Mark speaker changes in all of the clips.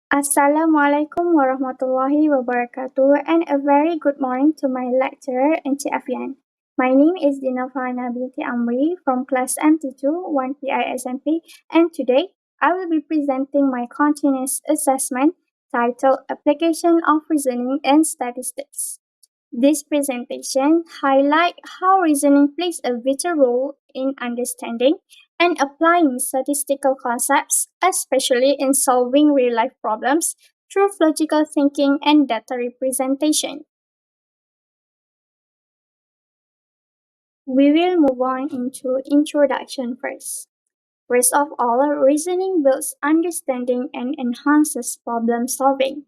Speaker 1: Assalamualaikum warahmatullahi wabarakatuh and a very good morning to my lecturer Encik Afian. My name is Dina Farhana binti Amri from class MT2 1PISMP and today I will be presenting my continuous assessment titled Application of Reasoning and Statistics. This presentation highlights how reasoning plays a vital role in understanding and applying statistical concepts, especially in solving real life problems through logical thinking and data representation. We will move on into introduction first. First of all, reasoning builds understanding and enhances problem solving.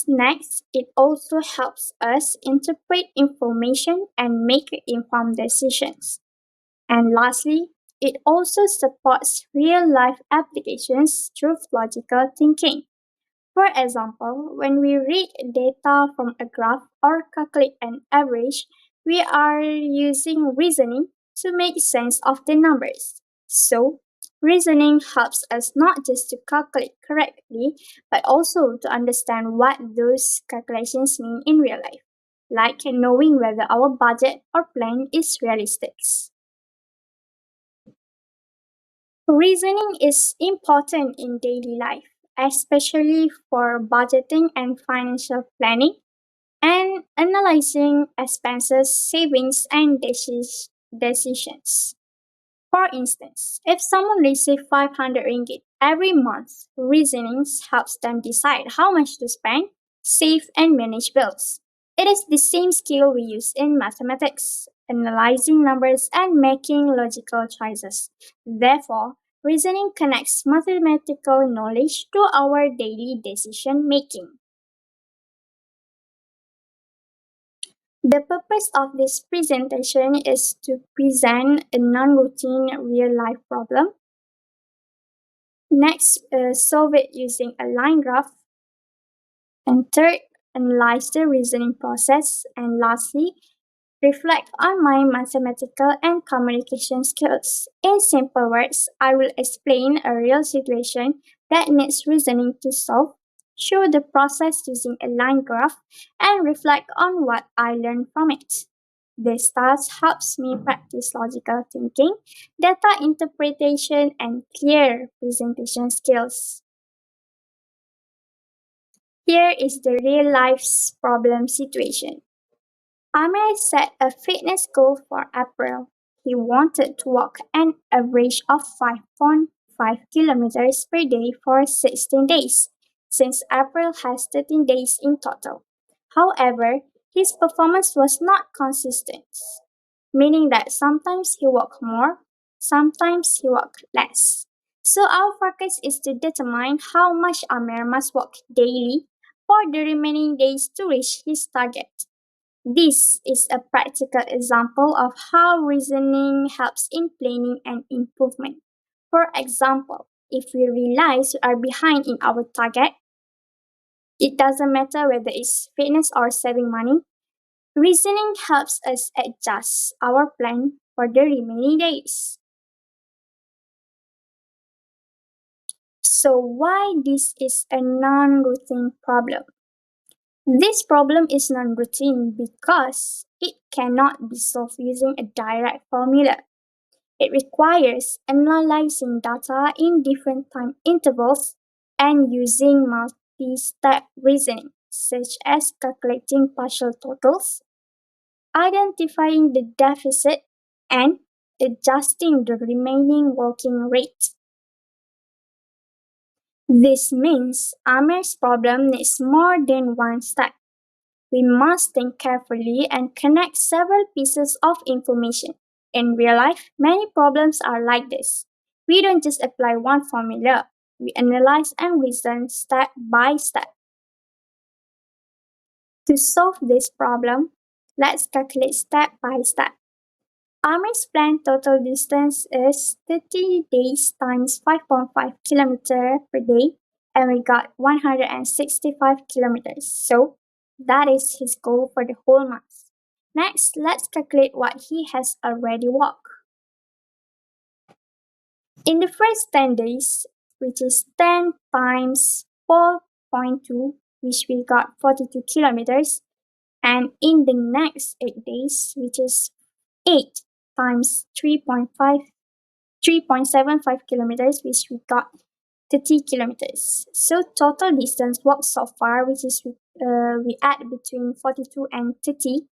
Speaker 1: Next, it also helps us interpret information and make informed decisions. And lastly, it also supports real life applications through logical thinking. For example, when we read data from a graph or calculate an average, we are using reasoning to make sense of the numbers. So, reasoning helps us not just to calculate correctly, but also to understand what those calculations mean in real life, like knowing whether our budget or plan is realistic. Reasoning is important in daily life, especially for budgeting and financial planning and analyzing expenses, savings, and decisions. For instance, if someone receives 500 ringgit every month, reasoning helps them decide how much to spend, save, and manage bills. It is the same skill we use in mathematics, analyzing numbers and making logical choices. Therefore, reasoning connects mathematical knowledge to our daily decision making. The purpose of this presentation is to present a non-routine real-life problem. Next, solve it using a line graph. And third, analyze the reasoning process. And lastly, reflect on my mathematical and communication skills. In simple words, I will explain a real situation that needs reasoning to solve, show the process using a line graph, and reflect on what I learned from it. This task helps me practice logical thinking, data interpretation, and clear presentation skills. Here is the real life's problem situation. Amir set a fitness goal for April. He wanted to walk an average of 5.5 kilometers per day for 16 days, since April has 13 days in total. However, his performance was not consistent, meaning that sometimes he walked more, sometimes he walked less. So our focus is to determine how much Amir must walk daily for the remaining days to reach his target. This is a practical example of how reasoning helps in planning and improvement. For example, if we realize we are behind in our target, it doesn't matter whether it's fitness or saving money, reasoning helps us adjust our plan for the remaining days. So why this is a non-routine problem? This problem is non-routine because it cannot be solved using a direct formula. It requires analyzing data in different time intervals and using multi-step reasoning, such as calculating partial totals, identifying the deficit, and adjusting the remaining working rate. This means Amir's problem needs more than one step. We must think carefully and connect several pieces of information. In real life, many problems are like this. We don't just apply one formula, we analyze and reason step by step. To solve this problem, let's calculate step by step. Amir's planned total distance is 30 days times 5.5 kilometers per day, and we got 165 kilometers. So that is his goal for the whole month. Next, let's calculate what he has already walked. In the first 10 days, which is 10 times 4.2, which we got 42 kilometers, and in the next 8 days, which is 8 times 3.75 kilometers, which we got 30 kilometers. So total distance walked so far, which is we add between 42 and 30,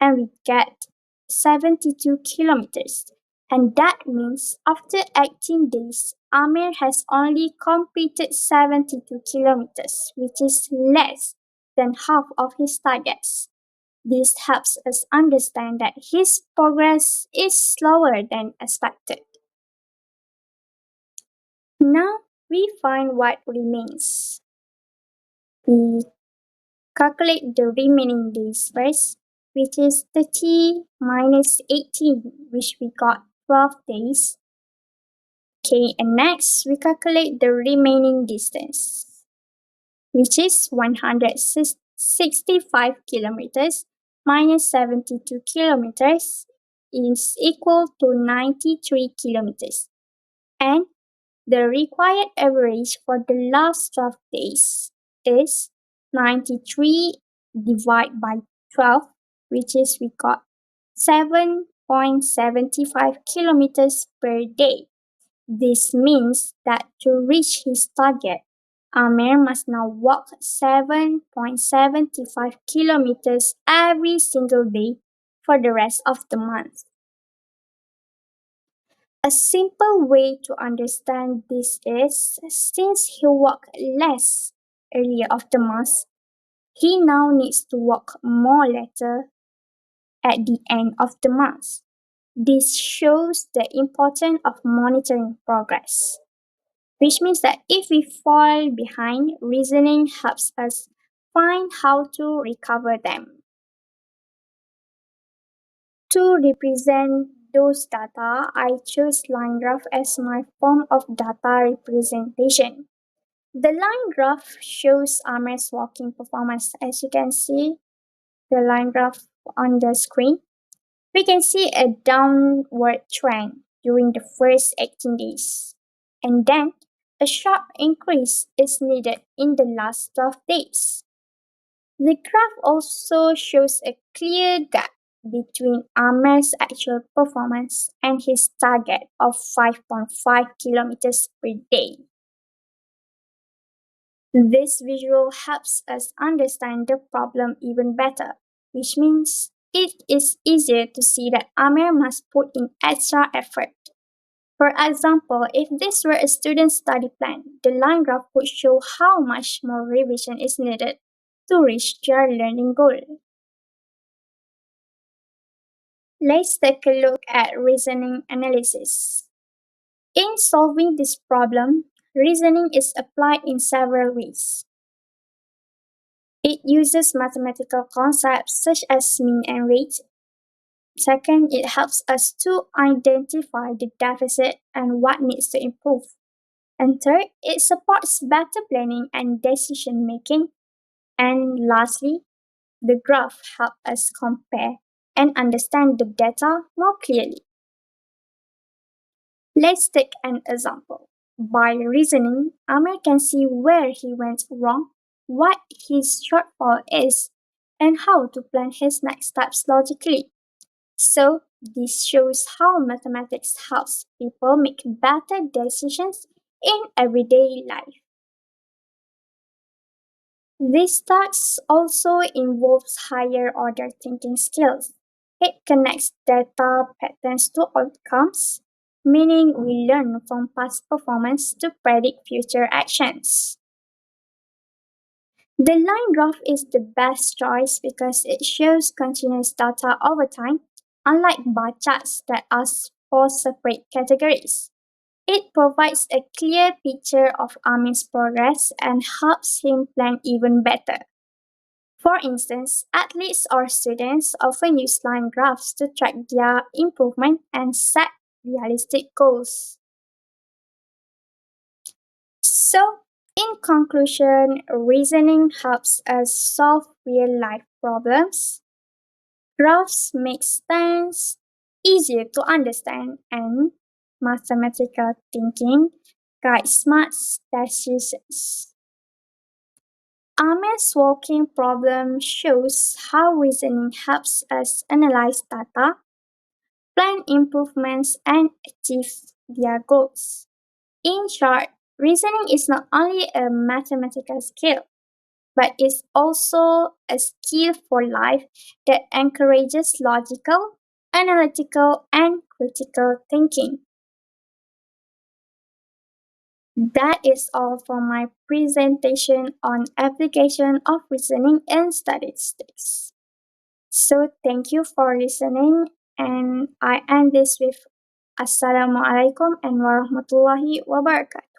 Speaker 1: and we get 72 kilometers. And that means after 18 days, Amir has only completed 72 kilometers, which is less than half of his targets. This helps us understand that his progress is slower than expected. Now we find what remains. We calculate the remaining days first, which is 30 minus 18, which we got 12 days. Okay, and next we calculate the remaining distance, which is 165 kilometers minus 72 kilometers is equal to 93 kilometers. And the required average for the last 12 days is 93 divided by 12, which is we got 7.75 kilometers per day. This means that to reach his target, Amir must now walk 7.75 kilometers every single day for the rest of the month. A simple way to understand this is since he walked less earlier of the month, he now needs to walk more later at the end of the month. This shows the importance of monitoring progress, which means that if we fall behind, reasoning helps us find how to recover them. To represent those data, I chose line graph as my form of data representation. The line graph shows Amer's walking performance. As you can see, the line graph on the screen, we can see a downward trend during the first 18 days. And then a sharp increase is needed in the last 12 days. The graph also shows a clear gap between Amer's actual performance and his target of 5.5 kilometers per day. This visual helps us understand the problem even better, which means it is easier to see that Amer must put in extra effort. For example, if this were a student study plan, the line graph would show how much more revision is needed to reach their learning goal. Let's take a look at reasoning analysis. In solving this problem, reasoning is applied in several ways. It uses mathematical concepts such as mean and rate. Second, it helps us to identify the deficit and what needs to improve. And third, it supports better planning and decision making. And lastly, the graph helps us compare and understand the data more clearly. Let's take an example. By reasoning, Amir can see where he went wrong, what his shortfall is, and how to plan his next steps logically. So, this shows how mathematics helps people make better decisions in everyday life. This task also involves higher order thinking skills. It connects data patterns to outcomes, meaning we learn from past performance to predict future actions. The line graph is the best choice because it shows continuous data over time, unlike bar charts that ask for separate categories. It provides a clear picture of Amin's progress and helps him plan even better. For instance, athletes or students often use line graphs to track their improvement and set realistic goals. So, in conclusion, reasoning helps us solve real life problems. Graphs make things easier to understand, and mathematical thinking guides smart decisions. Ame's walking problem shows how reasoning helps us analyze data, plan improvements, and achieve their goals. In short, reasoning is not only a mathematical skill, but is also a skill for life that encourages logical, analytical, and critical thinking. That is all for my presentation on application of reasoning in statistics. So thank you for listening, and I end this with Assalamualaikum and warahmatullahi wabarakatuh.